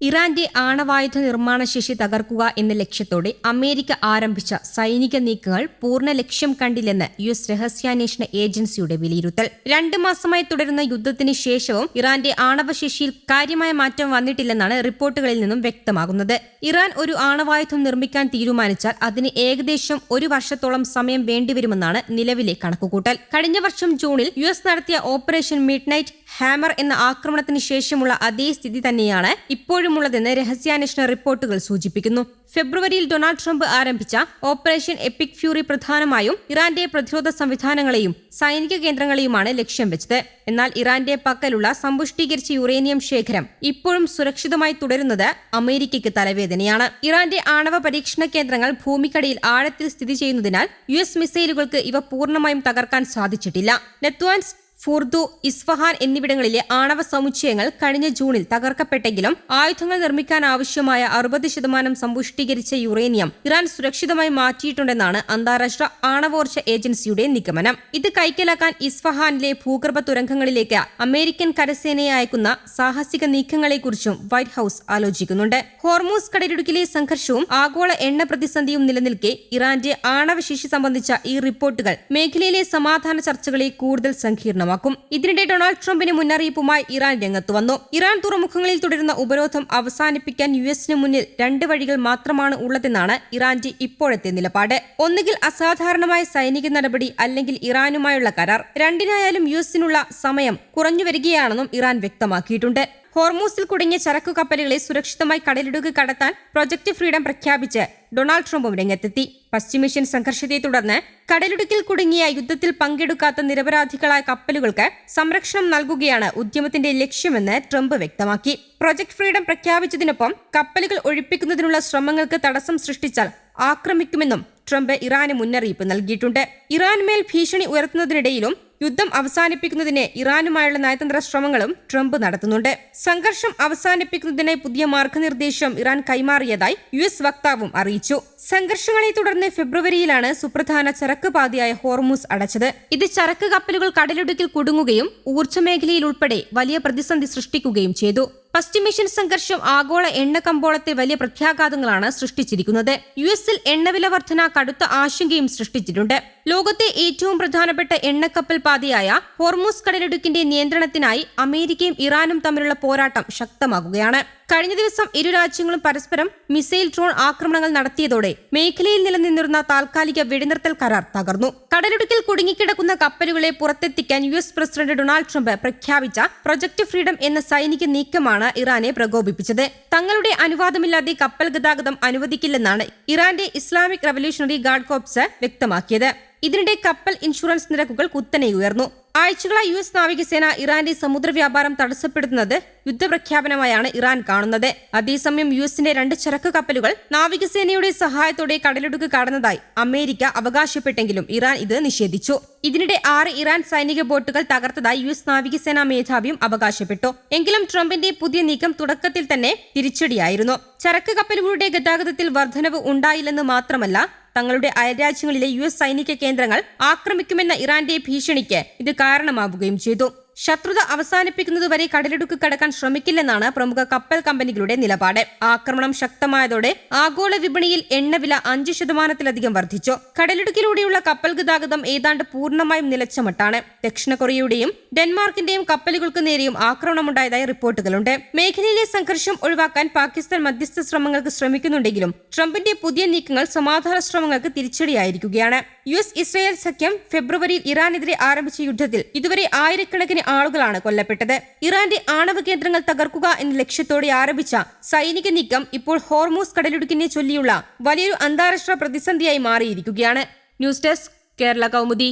ഇറാന്റെ ആണവായുധ നിർമ്മാണ ശേഷി തകർക്കുക എന്ന ലക്ഷ്യത്തോടെ അമേരിക്ക ആരംഭിച്ച സൈനിക നീക്കങ്ങൾ പൂർണ്ണ ലക്ഷ്യം കണ്ടില്ലെന്ന് യുഎസ് രഹസ്യാന്വേഷണ ഏജൻസിയുടെ വിലയിരുത്തൽ. 2 മാസമായി തുടരുന്ന യുദ്ധത്തിന് ശേഷവും ഇറാന്റെ ആണവശേഷിയിൽ കാര്യമായ മാറ്റം വന്നിട്ടില്ലെന്നാണ് റിപ്പോർട്ടുകളിൽ നിന്നും വ്യക്തമാകുന്നത്. ഇറാൻ ഒരു ആണവായുധം നിർമ്മിക്കാൻ തീരുമാനിച്ചാൽ അതിന് ഏകദേശം 1 വർഷത്തോളം സമയം വേണ്ടിവരുമെന്നാണ് നിലവിലെ കണക്കുകൂട്ടൽ. കഴിഞ്ഞ വർഷം ജൂണിൽ യുഎസ് നടത്തിയ ഓപ്പറേഷൻ മിഡ്നൈറ്റ് ഹാമർ എന്ന ആക്രമണത്തിന് ശേഷമുള്ള അതേ സ്ഥിതി തന്നെയാണ് ഇപ്പോഴുമുള്ളതെന്ന് രഹസ്യാന്വേഷണ റിപ്പോർട്ടുകൾ സൂചിപ്പിക്കുന്നു. ഫെബ്രുവരിയിൽ ഡൊണാൾഡ് ട്രംപ് ആരംഭിച്ച ഓപ്പറേഷൻ എപ്പിക് ഫ്യൂറി പ്രധാനമായും ഇറാന്റെ പ്രതിരോധ സംവിധാനങ്ങളെയും സൈനിക കേന്ദ്രങ്ങളെയുമാണ് ലക്ഷ്യം വെച്ചത്. എന്നാൽ ഇറാന്റെ പക്കലുള്ള സമ്പുഷ്ടീകരിച്ച യുറേനിയം ശേഖരം ഇപ്പോഴും സുരക്ഷിതമായി തുടരുന്നത് അമേരിക്കയ്ക്ക് തലവേദനയാണ്. ഇറാന്റെ ആണവ പരീക്ഷണ കേന്ദ്രങ്ങൾ ഭൂമിക്കടിയിൽ ആഴത്തിൽ സ്ഥിതി ചെയ്യുന്നതിനാൽ യുഎസ് മിസൈലുകൾക്ക് ഇവ പൂർണ്ണമായും തകർക്കാൻ സാധിച്ചിട്ടില്ല. നെത്വാൻസ്, ഫുർദു, ഇസ്ഫഹാൻ എന്നിവിടങ്ങളിലെ ആണവ സമുച്ചയങ്ങൾ കഴിഞ്ഞ ജൂണിൽ തകർക്കപ്പെട്ടെങ്കിലും ആയുധങ്ങൾ നിർമ്മിക്കാൻ ആവശ്യമായ 60% സമ്പുഷ്ടീകരിച്ച യുറേനിയം ഇറാൻ സുരക്ഷിതമായി മാറ്റിയിട്ടുണ്ടെന്നാണ് അന്താരാഷ്ട്ര ആണവോർജ്ജ ഏജൻസിയുടെ നിഗമനം. ഇത് കൈക്കലാക്കാൻ ഇസ്ഫഹാനിലെ ഭൂഗർഭ തുരങ്കങ്ങളിലേക്ക് അമേരിക്കൻ കരസേനയെ അയക്കുന്ന സാഹസിക നീക്കങ്ങളെക്കുറിച്ചും വൈറ്റ് ഹൌസ് ആലോചിക്കുന്നുണ്ട്. ഹോർമൂസ് കടലിടുക്കിലെ സംഘർഷവും ആഗോള എണ്ണ പ്രതിസന്ധിയും നിലനിൽക്കെ ഇറാന്റെ ആണവശേഷി സംബന്ധിച്ച ഈ റിപ്പോർട്ടുകൾ മേഖലയിലെ സമാധാന ചർച്ചകളെ കൂടുതൽ സങ്കീർണമാക്കും. ഇതിനിടെ ഡൊണാൾഡ് ട്രംപിന് മുന്നറിയിപ്പുമായി ഇറാൻ രംഗത്ത് വന്നു. ഇറാൻ തുറമുഖങ്ങളിൽ തുടരുന്ന ഉപരോധം അവസാനിപ്പിക്കാൻ യുഎസിന് മുന്നിൽ 2 വഴികൾ മാത്രമാണ് ഉള്ളതെന്നാണ് ഇറാന്റെ ഇപ്പോഴത്തെ നിലപാട്. ഒന്നുകിൽ അസാധാരണമായ സൈനിക നടപടി, അല്ലെങ്കിൽ ഇറാനുമായുള്ള കരാർ. രണ്ടിനായാലും യുഎസിനുള്ള സമയം കുറഞ്ഞുവരികയാണെന്നും ഇറാൻ വ്യക്തമാക്കിയിട്ടുണ്ട്. ഹോർമൂസിൽ കുടുങ്ങിയ ചരക്കു കപ്പലുകളെ സുരക്ഷിതമായി കടലിടുക്ക് കടത്താൻ പ്രൊജക്ട് ഫ്രീഡം പ്രഖ്യാപിച്ച് ഡൊണാൾഡ് ട്രംപും രംഗത്തെത്തി. പശ്ചിമേഷ്യൻ സംഘർഷത്തെ തുടർന്ന് കടലിടുക്കിൽ കുടുങ്ങിയ യുദ്ധത്തിൽ പങ്കെടുക്കാത്ത നിരപരാധികളായ കപ്പലുകൾക്ക് സംരക്ഷണം നൽകുകയാണ് ഉദ്യമത്തിന്റെ ലക്ഷ്യമെന്ന് ട്രംപ് വ്യക്തമാക്കി. പ്രൊജക്ട് ഫ്രീഡം പ്രഖ്യാപിച്ചതിനൊപ്പം കപ്പലുകൾ ഒഴിപ്പിക്കുന്നതിനുള്ള ശ്രമങ്ങൾക്ക് തടസ്സം സൃഷ്ടിച്ചാൽ ആക്രമിക്കുമെന്നും ട്രംപ് ഇറാന് മുന്നറിയിപ്പ് നൽകിയിട്ടുണ്ട്. ഇറാനുമേൽ ഭീഷണി ഉയർത്തുന്നതിനിടയിലും യുദ്ധം അവസാനിപ്പിക്കുന്നതിന് ഇറാനുമായുള്ള നയതന്ത്ര ശ്രമങ്ങളും ട്രംപ് നടത്തുന്നുണ്ട്. സംഘർഷം അവസാനിപ്പിക്കുന്നതിനായി പുതിയ മാർഗനിർദ്ദേശം ഇറാൻ കൈമാറിയതായി യുഎസ് വക്താവും അറിയിച്ചു. സംഘർഷങ്ങളെ തുടർന്ന് ഫെബ്രുവരിയിലാണ് സുപ്രധാന ചരക്ക് പാതയായ ഹോർമൂസ് അടച്ചത്. ഇത് ചരക്ക് കപ്പലുകൾ കടലിടുക്കിൽ കുടുങ്ങുകയും ഊർജ്ജ മേഖലയിൽ ഉൾപ്പെടെ വലിയ പ്രതിസന്ധി സൃഷ്ടിക്കുകയും ചെയ്തു. പശ്ചിമേഷ്യൻ സംഘർഷം ആഗോള എണ്ണ കമ്പോളത്തെ വലിയ പ്രത്യാഘാതങ്ങളാണ് സൃഷ്ടിച്ചിരിക്കുന്നത്. യുഎസിൽ എണ്ണവില വർധന കടുത്ത ആശങ്കയും സൃഷ്ടിച്ചിട്ടുണ്ട്. ലോകത്തെ ഏറ്റവും പ്രധാനപ്പെട്ട എണ്ണക്കപ്പൽ പാതയായ ഹോർമൂസ് കടലിടുക്കിന്റെ നിയന്ത്രണത്തിനായി അമേരിക്കയും ഇറാനും തമ്മിലുള്ള പോരാട്ടം ശക്തമാകുകയാണ്. കഴിഞ്ഞ ദിവസം ഇരു രാജ്യങ്ങളും പരസ്പരം മിസൈൽ ഡ്രോൺ ആക്രമണങ്ങൾ നടത്തിയതോടെ മേഖലയിൽ നിലനിന്നിരുന്ന താൽക്കാലിക വെടിനിർത്തൽ കരാർ തകർന്നു. കടലിടുക്കിൽ കുടുങ്ങിക്കിടക്കുന്ന കപ്പലുകളെ പുറത്തെത്തിക്കാൻ യുഎസ് പ്രസിഡന്റ് ഡൊണാൾഡ് ട്രംപ് പ്രഖ്യാപിച്ച പ്രൊജക്ട് ഫ്രീഡം എന്ന സൈനിക നീക്കമാണ് ഇറാനെ പ്രകോപിപ്പിച്ചത്. തങ്ങളുടെ അനുവാദമില്ലാതെ കപ്പൽ ഗതാഗതം അനുവദിക്കില്ലെന്നാണ് ഇറാന്റെ ഇസ്ലാമിക് റവല്യൂഷണറി ഗാർഡ് കോർപ്സ് വ്യക്തമാക്കിയത്. ഇതിനിടെ കപ്പൽ ഇൻഷുറൻസ് നിരക്കുകൾ കുത്തനെ ഉയർന്നു. ആഴ്ചകളായി യുഎസ് നാവികസേന ഇറാന്റെ സമുദ്ര വ്യാപാരം തടസ്സപ്പെടുത്തുന്നത് യുദ്ധപ്രഖ്യാപനമായാണ് ഇറാൻ കാണുന്നത്. അതേസമയം യുഎസിന്റെ 2 ചരക്ക് കപ്പലുകൾ നാവികസേനയുടെ സഹായത്തോടെ കടലിടുക്ക് കടന്നതായി അമേരിക്ക അവകാശപ്പെട്ടെങ്കിലും ഇറാൻ ഇത് നിഷേധിച്ചു. ഇതിനിടെ 6 ഇറാൻ സൈനിക ബോട്ടുകൾ തകർത്തതായി യുഎസ് നാവികസേനാ മേധാവിയും അവകാശപ്പെട്ടു. എങ്കിലും ട്രംപിന്റെ പുതിയ നീക്കം തുടക്കത്തിൽ തന്നെ തിരിച്ചടിയായിരുന്നു. ചരക്ക് കപ്പലുകളുടെ ഗതാഗതത്തിൽ വർധനവ് ഉണ്ടായില്ലെന്ന് മാത്രമല്ല, തങ്ങളുടെ അയൽരാജ്യങ്ങളിലെ യുഎസ് സൈനിക കേന്ദ്രങ്ങൾ ആക്രമിക്കുമെന്ന ഇറാന്റെ ഭീഷണിക്ക് ഇത് കാരണമാവുകയും ചെയ്തു. ശത്രുത അവസാനിപ്പിക്കുന്നതുവരെ കടലിടുക്ക് കടക്കാൻ ശ്രമിക്കില്ലെന്നാണ് പ്രമുഖ കപ്പൽ കമ്പനികളുടെ നിലപാട്. ആക്രമണം ശക്തമായതോടെ ആഗോള വിപണിയിൽ എണ്ണവില 5% വർദ്ധിച്ചു. കടലിടുക്കിലൂടെയുള്ള കപ്പൽ ഗതാഗതം ഏതാണ്ട് പൂർണ്ണമായും നിലച്ച മട്ടാണ്. ദക്ഷിണ കൊറിയയുടെയും ഡെൻമാർക്കിന്റെയും കപ്പലുകൾക്ക് നേരെയും ആക്രമണമുണ്ടായതായി റിപ്പോർട്ടുകളുണ്ട്. മേഖലയിലെ സംഘർഷം ഒഴിവാക്കാൻ പാകിസ്ഥാൻ മധ്യസ്ഥ ശ്രമങ്ങൾക്ക് ശ്രമിക്കുന്നുണ്ടെങ്കിലും ട്രംപിന്റെ പുതിയ നീക്കങ്ങൾ സമാധാന ശ്രമങ്ങൾക്ക് തിരിച്ചടിയായിരിക്കുകയാണ്. യുഎസ് ഇസ്രായേൽ സഖ്യം ഫെബ്രുവരിയിൽ ഇറാനെതിരെ ആരംഭിച്ച യുദ്ധത്തിൽ ഇതുവരെ ആയിരക്കണക്കിന് ആളുകളാണ് കൊല്ലപ്പെട്ടത്. ഇറാന്റെ ആണവ കേന്ദ്രങ്ങൾ തകർക്കുക എന്ന ലക്ഷ്യത്തോടെ ആരംഭിച്ച സൈനിക നീക്കം ഇപ്പോൾ ഹോർമൂസ് കടലിടുക്കിനെ ചൊല്ലിയുള്ള വലിയൊരു അന്താരാഷ്ട്ര പ്രതിസന്ധിയായി മാറിയിരിക്കുകയാണ്. News desk, Kerala Kaumudi.